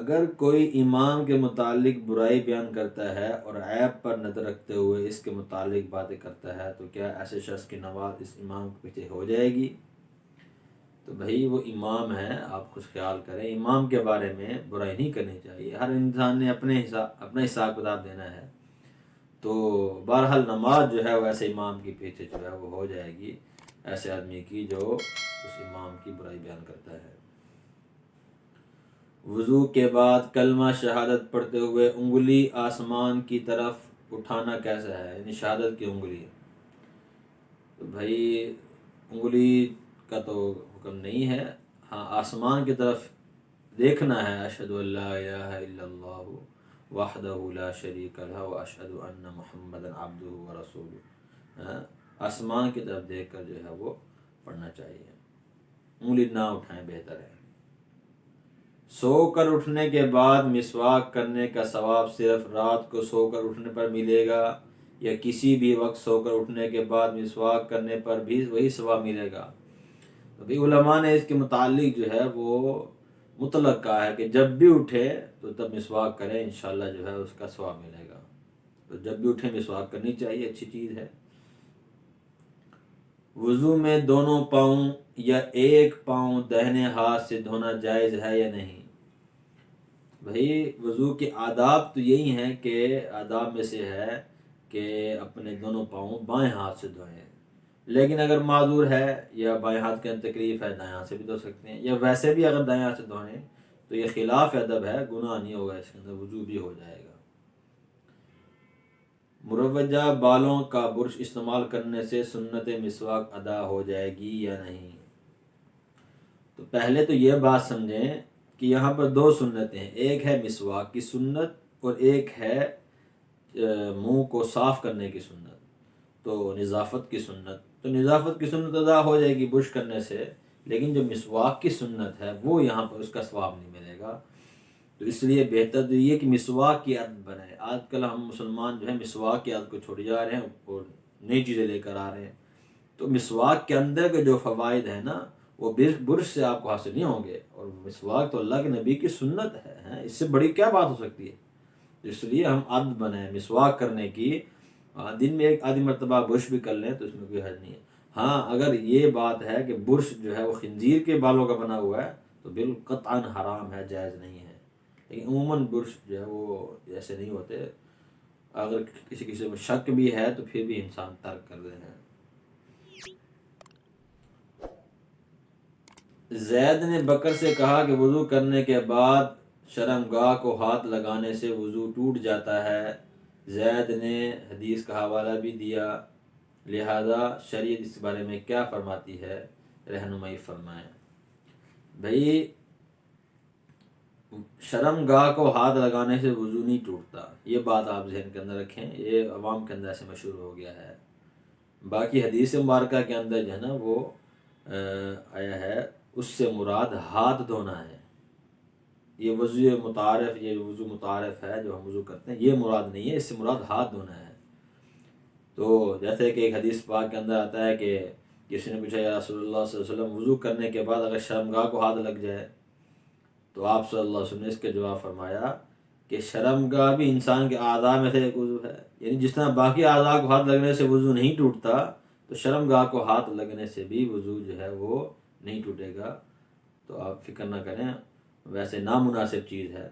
اگر کوئی امام کے متعلق برائی بیان کرتا ہے اور عیب پر نظر رکھتے ہوئے اس کے متعلق باتیں کرتا ہے تو کیا ایسے شخص کی نماز اس امام کے پیچھے ہو جائے گی؟ تو بھائی وہ امام ہے، آپ کچھ خیال کریں، امام کے بارے میں برائی نہیں کرنی چاہیے، ہر انسان نے اپنا حساب کتاب دینا ہے۔ تو بہرحال نماز جو ہے وہ ایسے امام کے پیچھے جو ہے وہ ہو جائے گی، ایسے آدمی کی جو اس امام کی برائی بیان کرتا ہے۔ وضو کے بعد کلمہ شہادت پڑھتے ہوئے انگلی آسمان کی طرف اٹھانا کیسا ہے؟ یعنی شہادت کی انگلی، تو بھائی انگلی کا تو حکم نہیں ہے، ہاں آسمان کی طرف دیکھنا ہے، اشہد ان لا الہ الا اللہ وحدہ لا شریک لہ واشہد ان محمدا عبدہ ورسولہ، آسمان کی طرف دیکھ کر جو ہے وہ پڑھنا چاہیے، انگلی نہ اٹھائیں بہتر ہے۔ سو کر اٹھنے کے بعد مسواک کرنے کا ثواب صرف رات کو سو کر اٹھنے پر ملے گا یا کسی بھی وقت سو کر اٹھنے کے بعد مسواک کرنے پر بھی وہی ثواب ملے گا؟ تو بھی علماء نے اس کے متعلق جو ہے وہ مطلق کہا ہے کہ جب بھی اٹھے تو تب مسواک کریں، انشاءاللہ جو ہے اس کا ثواب ملے گا۔ تو جب بھی اٹھیں مسواک کرنی چاہیے، اچھی چیز ہے۔ وضو میں دونوں پاؤں یا ایک پاؤں دہنے ہاتھ سے دھونا جائز ہے یا نہیں؟ بھائی وضو کے آداب تو یہی ہیں کہ آداب میں سے ہے کہ اپنے دونوں پاؤں بائیں ہاتھ سے دھوئیں، لیکن اگر معذور ہے یا بائیں ہاتھ کے اندر تکلیف ہے دائیں ہاتھ سے بھی دھو سکتے ہیں، یا ویسے بھی اگر دائیں ہاتھ سے دھوئیں تو یہ خلاف ادب ہے، گناہ نہیں ہوگا، اس کے اندر وضو بھی ہو جائے گا۔ مروجہ بالوں کا برش استعمال کرنے سے سنت مسواک ادا ہو جائے گی یا نہیں؟ تو پہلے تو یہ بات سمجھیں کہ یہاں پر دو سنتیں ہیں، ایک ہے مسواک کی سنت اور ایک ہے منہ کو صاف کرنے کی سنت، تو نظافت کی سنت، تو نظافت کی سنت ادا ہو جائے گی برش کرنے سے، لیکن جو مسواک کی سنت ہے وہ یہاں پر اس کا ثواب نہیں ملے گا۔ تو اس لیے بہتر تو یہ کہ مسواک کی عادت بنائے۔ آج کل ہم مسلمان جو ہیں مسواک کی عادت کو چھوڑ جا رہے ہیں اور نئی چیزیں لے کر آ رہے ہیں، تو مسواک کے اندر کے جو فوائد ہیں نا وہ برش سے آپ کو حاصل نہیں ہوں گے، اور مسواک تو اللہ کے نبی کی سنت ہے، اس سے بڑی کیا بات ہو سکتی ہے؟ اس لیے ہم عادت بنائیں مسواک کرنے کی، دن میں ایک آدھی مرتبہ برش بھی کر لیں تو اس میں کوئی حرج نہیں ہے۔ ہاں اگر یہ بات ہے کہ برش جو ہے وہ خنزیر کے بالوں کا بنا ہوا ہے تو بالکل قطعاً حرام ہے، جائز نہیں ہے، لیکن عموماً برش جو ہے وہ ایسے نہیں ہوتے، اگر کسی میں شک بھی ہے تو پھر بھی انسان ترک کر دے ہیں۔ زید نے بکر سے کہا کہ وضو کرنے کے بعد شرمگاہ کو ہاتھ لگانے سے وضو ٹوٹ جاتا ہے، زید نے حدیث کا حوالہ بھی دیا، لہذا شریعت اس بارے میں کیا فرماتی ہے؟ رہنمائی فرمائیں۔ بھائی شرمگاہ کو ہاتھ لگانے سے وضو نہیں ٹوٹتا، یہ بات آپ ذہن کے اندر رکھیں، یہ عوام کے اندر ایسے مشہور ہو گیا ہے۔ باقی حدیث مبارکہ کے اندر جو ہے نا وہ آیا ہے، اس سے مراد ہاتھ دھونا ہے، یہ وضو متعارف ہے جو ہم وضو کرتے ہیں، یہ مراد نہیں ہے، اس سے مراد ہاتھ دھونا ہے۔ تو جیسے کہ ایک حدیث پاک کے اندر آتا ہے کہ کسی نے پوچھا یا رسول اللہ صلی اللہ علیہ وسلم وضو کرنے کے بعد اگر شرمگاہ کو ہاتھ لگ جائے تو آپ صلی اللہ علیہ وسلم نے اس کے جواب فرمایا کہ شرمگاہ بھی انسان کے اعضاء میں سے ایک عضو ہے، یعنی جس طرح باقی اعضاء کو ہاتھ لگنے سے وضو نہیں ٹوٹتا تو شرمگاہ کو ہاتھ لگنے سے بھی وضو جو ہے وہ نہیں ٹوٹے گا۔ تو آپ فکر نہ کریں، ویسے نامناسب چیز ہے۔